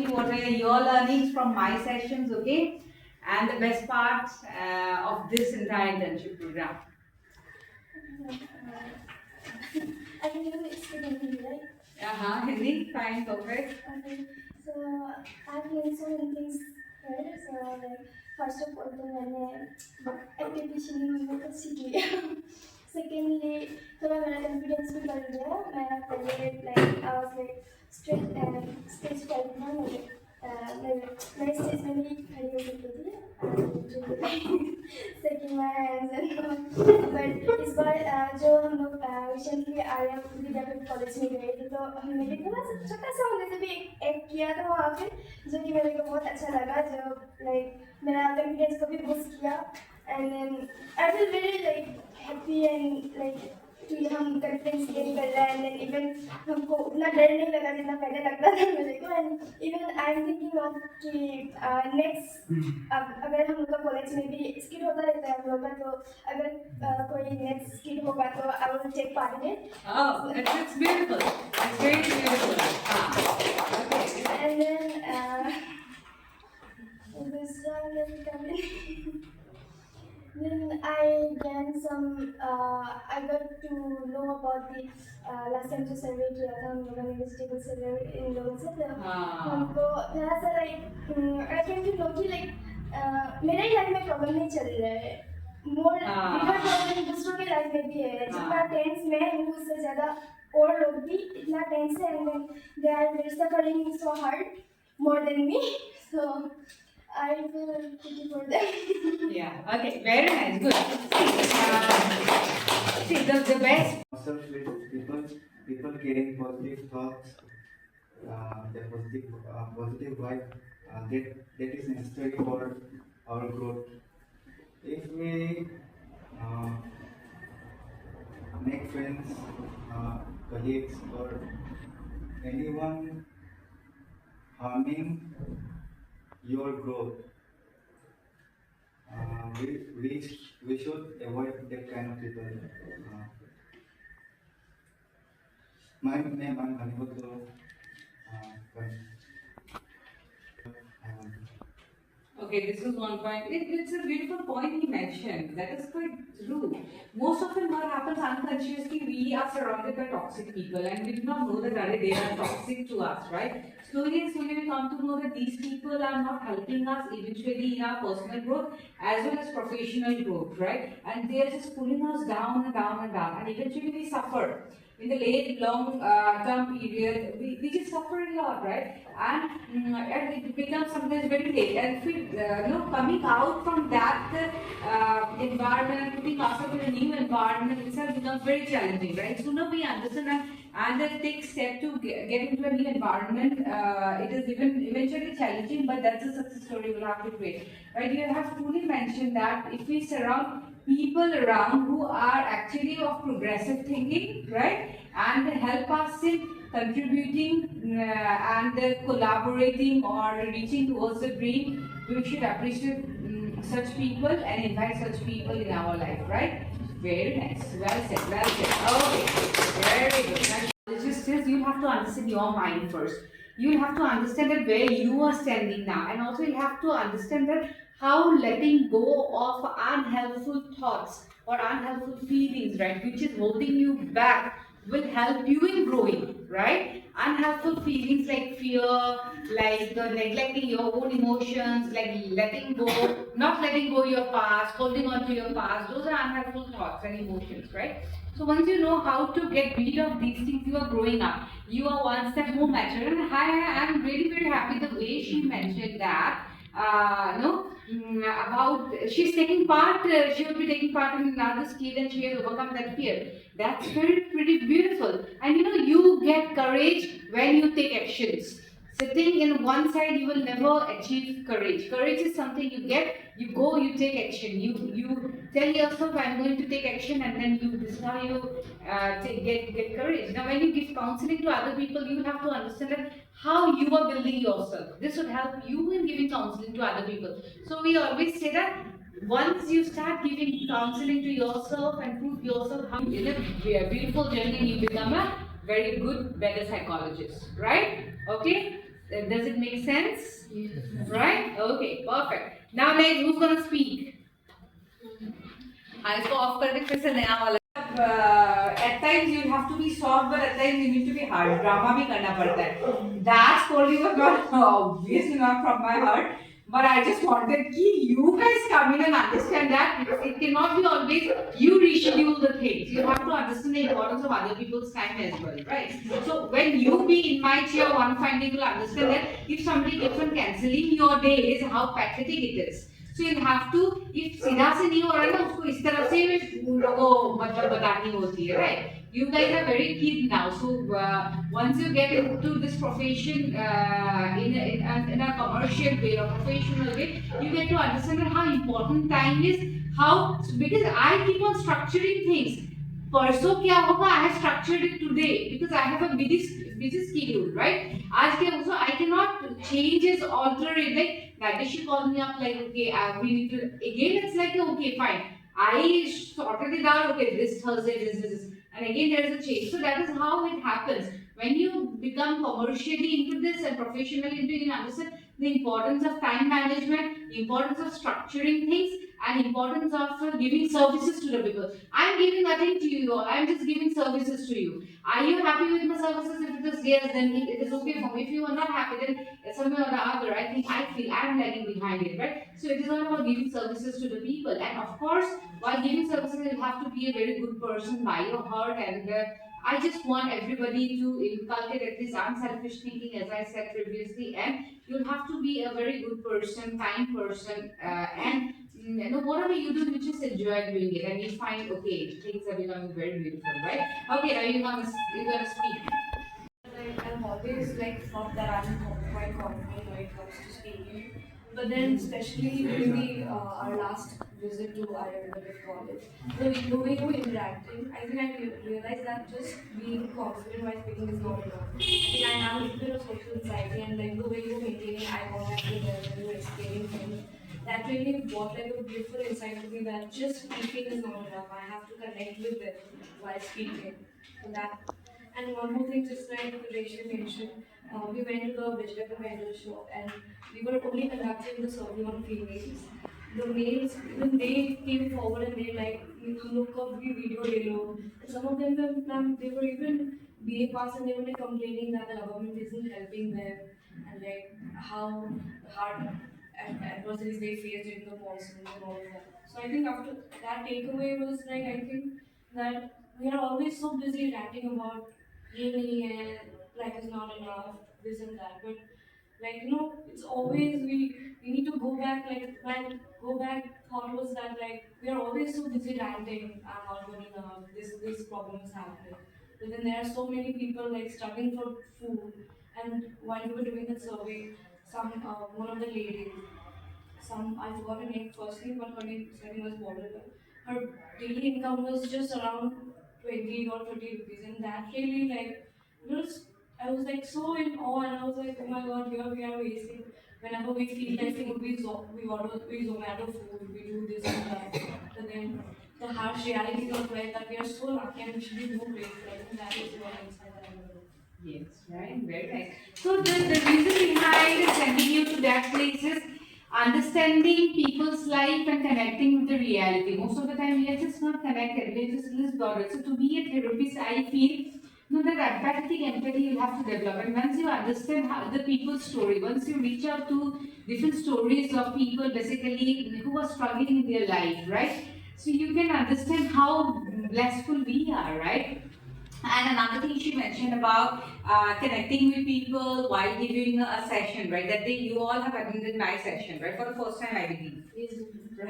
What are your learnings from my sessions, okay? And the best part of this entire internship program. I can even speak in Hindi, right? Hindi, fine, perfect. Okay, so I've learned so many things here. So like first of all, तो मैंने application में कुछ सीख लिया. Secondly, थोड़ा मेरा confidence भी बढ़ गया. मैं पहले like I was like stage type ना मुझे मैं stage में नहीं खड़ी हो सकती थी. Shaking my hands and all. But इस बार जो हम लोग recently आर्या विद्यापीठ कॉलेज में गए थे तो हमने भी थोड़ा सा छोटा सा होने से भी एक किया था वहाँ पे जो कि मेरे को बहुत अच्छा लगा जो like मेरा confidence को भी boost किया and then I feel very like happy and like कि हम confidence gain कर रहे हैं and then even हमको उतना डर नहीं लगा जितना पहले लगता था मेरे को and even I am thinking of कि next अगर हम लोग का कॉलेज में भी स्किट होता रहता है हम लोग का तो अगर कोई नेक्स्ट स्किट होगा तो I will take part in it. Oh, it's beautiful. It's very beautiful. Okay. And then this one is coming. Then I gained some. I got to know about the last time जो सर्वे किया था हम लोगों ने vegetable सर्वे इन लोगों से तो हमको थोड़ा सा like I came to know कि like मेरा ही लाइफ में प्रॉब्लम नहीं चल रहा है मोर बिगर प्रॉब्लम दूसरों के लाइफ में भी है जितना टेंस मैं हूँ उससे ज़्यादा और लोग भी इतना टेंस है and then they are suffering so hard more than me so I feel pity for them. Yeah, okay, very nice, good. See, the best. Ourselves with people carrying positive thoughts, the positive vibe, that is necessary for our growth. If we make friends, colleagues, or anyone harming your growth, we should avoid that kind of people. My name is Anibodho. Okay, this is one point. It's a beautiful point he mentioned. That is quite true. Most often, what happens unconsciously, we are surrounded by toxic people and we do not know that they are toxic to us, right? Slowly and slowly, we come to know that these people are not helping us eventually in our personal growth as well as professional growth, right? And they are just pulling us down and down and down, and eventually we suffer. In the late long term period, we just suffer a lot, right? And it becomes sometimes very late. And if we, coming out from that environment, putting ourselves in a new environment, itself becomes very challenging, right? Sooner we understand and then take step to get into a new environment, it is even eventually challenging, but that's a success story we'll have to create, right? You have truly mentioned that if we surround people around who are actually of progressive thinking, right, and help us in contributing and collaborating or reaching towards the dream, we should appreciate such people and invite such people in our life, right? Very nice. Well said. Well said. Okay. Very good. Now, just you have to understand your mind first. You have to understand that where you are standing now, and also you have to understand that how letting go of unhelpful thoughts or unhelpful feelings, right, which is holding you back, will help you in growing, right? Unhelpful feelings like fear, like neglecting your own emotions, like letting go, not letting go your past, holding on to your past, those are unhelpful thoughts and emotions, right? So once you know how to get rid of these things, you are growing up. You are one step more mature. And I'm really very happy the way she mentioned that. About she's taking part, she will be taking part in another skill and she has overcome that fear. That's pretty beautiful. And you get courage when you take actions. Sitting in one side, you will never achieve courage. Courage is something you get, you go, you take action. You tell yourself, I'm going to take action, and then this is how you get courage. Now, when you give counseling to other people, you have to understand that how you are building yourself. This would help you in giving counseling to other people. So we always say that once you start giving counseling to yourself and prove yourself how in a beautiful journey, you become a very good, better psychologist, right? Okay. Does it make sense? Right? Okay, perfect. Now next, who's gonna speak? इसको of करके फिर से नया वाला at times you have to be soft but at times you need to be hard drama भी करना पड़ता है that scolding was not obviously not from my heart but I just wanted कि you guys come in and understand that because it cannot be always you reschedule the things you have to understand the importance of other people's time as well right so when you be in my chair one fine day you'll understand that if somebody keeps on cancelling your days how pathetic it is so you have to if सीधा से नहीं हो रहा है ना उसको इस तरह से उन लोगों मतलब बतानी होती है right you guys are very keen now so once you get into this profession in a commercial way or professional way you get to understand that how important time is how because I keep on structuring things परसों क्या होगा I have structured it today because I have a busy schedule right आज क्या so I cannot change it alter it like that day she called me up like okay we need to again it's like okay fine I sorted it out okay this Thursday this and again there is a change so that is how it happens when you become commercially into this and professionally into it you understand the importance of time management the importance of structuring things and importance of giving services to the people I'm giving nothing to you all I'm just giving services to you are you happy with my services if it is yes then it is okay for me if you are not happy then somewhere or the other I think I feel I'm lagging behind it right so it is all about giving services to the people and of course while giving services you have to be a very good person by your heart and I just want everybody to inculcate at least unselfish thinking as I said previously and you have to be a very good person kind person and whatever you do you just enjoy doing it and you find okay things are becoming very beautiful right okay now you're gonna speak Like I've always like thought that I'm quite confident when it comes to speaking. But then, especially during our last visit to Ayurvedic college, the way we were interacting, I think I realized that just being confident while speaking is not enough. I think I have a little bit of social anxiety, and like the way you were maintaining eye contact with them when you were explaining things, that really brought like a beautiful insight to me that just speaking is not enough. I have to connect with them while speaking. So that and one more thing, just like Rachel mentioned, we went to the vegetable vendor shop and we were only conducting the survey on females. The males, even they came forward and they like, look up the video they know. And some of them, they were even BA pass and they were like complaining that the government isn't helping them and like how hard adversities they face during the monsoons and all of that. So I think after that takeaway was like, I think that we are always so busy ranting about really life is not enough, this and that. But like it's always we need to go back. Like my go back thought was that like we are always so busy ranting. I'm not good enough. This problem is happening. But then there are so many people like struggling for food. And while we were doing the survey, some one of the ladies some I forgot her name firstly, but her name second was Border. Her daily income was just around 20 or 30 rupees, and that really like was I was like so in awe, and I was like, oh my god, here we are wasting. Whenever we feel like food, we order we Zomato food, we do this and that, but then the harsh reality of life that we are so lucky and we should be more grateful. I think that is one insight that I learned. yes, right, very nice. So the reason behind sending you to that place is understanding people's life and connecting with the reality. Most of the time we are just not connected, we are just list bothered. So to be a therapist, I feel that empathetic empathy you have to develop. And once you understand how the people's story, once you reach out to different stories of people basically who are struggling in their life, right? So you can understand how blissful we are, right? And another thing she mentioned about connecting with people while giving a session, right? That day you all have attended my session, right? For the first time, I believe. Yes.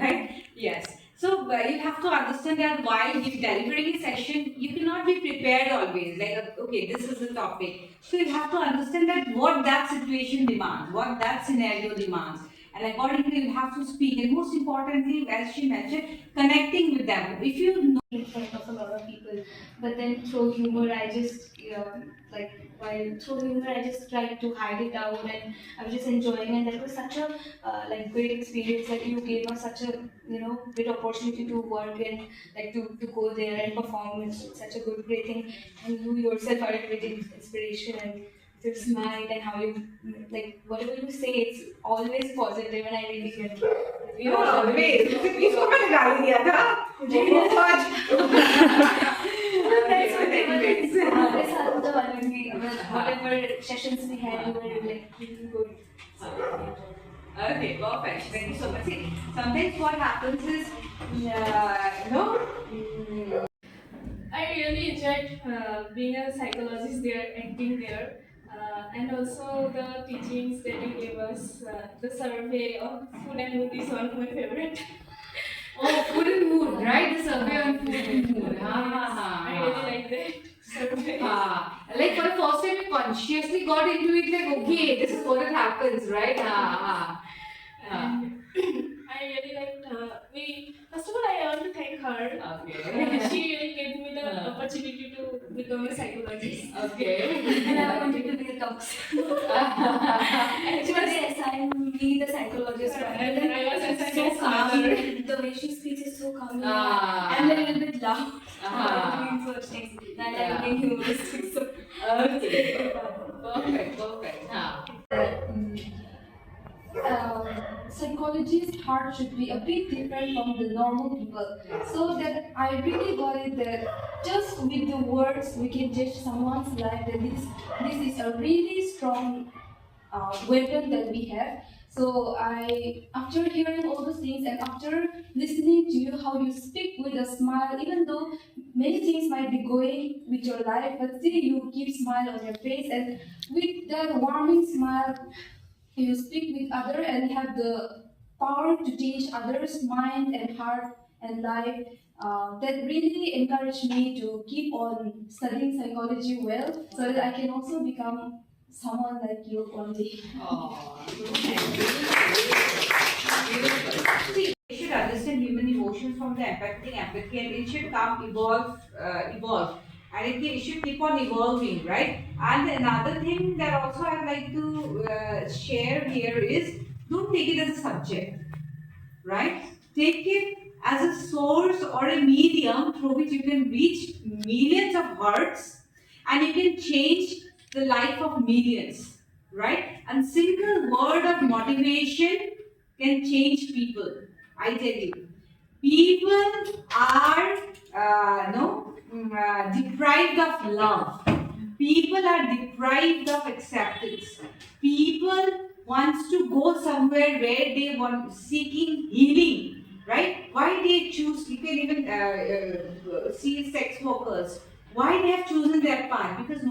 Right? Yes. So you have to understand that while delivering a session, you cannot be prepared always. Like, okay, this is the topic. So you have to understand that what that situation demands, what that scenario demands. And accordingly, you have to speak. And most importantly, as she mentioned, connecting with them. If you know In front of a lot of people, but then through humor, I just through humor, I just tried to hide it out, and I was just enjoying. And that was such a like great experience that you gave us such a great opportunity to work and like to go there and perform. It's such a good great thing, and you yourself are a great inspiration. And your smile and how you like whatever you say, it's always positive, and I really get it. We all love it. इसको मैंने गाली दिया था That's what they were. हमारे साथ तो अलग ही, whatever sessions we had, we were like really good. Okay, perfect. Thank you so much. See, sometimes what happens is, no. I really enjoyed being a psychologist there, acting there, and also the teachings that you gave us. The survey of food and mood is one of my favorite. Oh, food and mood, right? The survey on food and mood. I really like that survey. Like for the first time, you consciously got into it. Like, okay, this is what it happens, right? And I really liked. First of all, I want to thank her. Okay. She really gave me the opportunity to become a psychologist. Okay. And I wanted to be a doctor. Actually, they assigned me the psychologist one. And then I was assigned so as calm. mother. The way she speaks is so calming. Ah. I'm a little bit loud. Ah. Doing such things. And Yeah. I'm being humoristic. So. Okay. Perfect. Psychologist's heart should be a bit different from the normal people. So that I really got it that just with the words we can judge someone's life. That this is a really strong weapon that we have. So after hearing all those things and after listening to you, how you speak with a smile, even though many things might be going with your life, but still you keep smile on your face, and with that warming smile, you speak with others and have the power to change others' mind and heart and life. That really encouraged me to keep on studying psychology well, so that I can also become someone like you one day. Oh, beautiful. See, you should understand human emotions from the empathy, and it should evolve. And it should keep on evolving, right? And another thing that also I'd like to share here is, don't take it as a subject, right? Take it as a source or a medium through which you can reach millions of hearts and you can change the life of millions, right? And single word of motivation can change people. I tell you, people are deprived of love. People are deprived of acceptance. People wants to go somewhere where they want seeking healing, right? Why they choose? You can even see sex workers. Why they have chosen their path? Because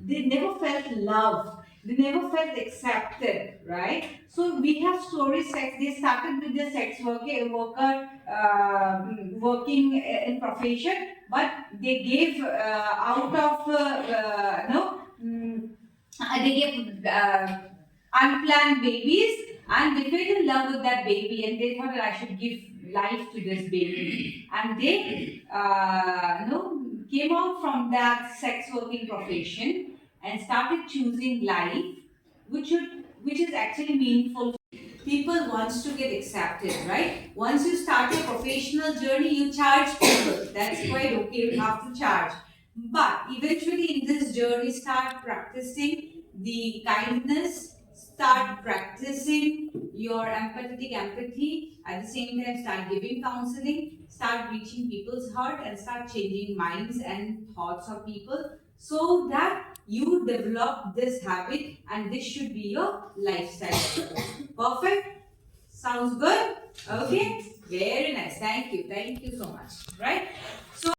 they never felt love. They never felt accepted, right? So we have stories like they started with the sex worker working in profession, but they gave they gave unplanned babies, and they fell in love with that baby, and they thought that I should give life to this baby, and they came out from that sex working profession and started choosing life, which is actually meaningful. People wants to get accepted, right? Once you start your professional journey, you charge people. That's quite okay, you have to charge. But eventually in this journey, start practicing the kindness, start practicing your empathetic empathy. At the same time, start giving counseling, start reaching people's heart, and start changing minds and thoughts of people, so that you develop this habit, and this should be your lifestyle. Perfect? Sounds good? Okay? Very nice. Thank you so much. Right? So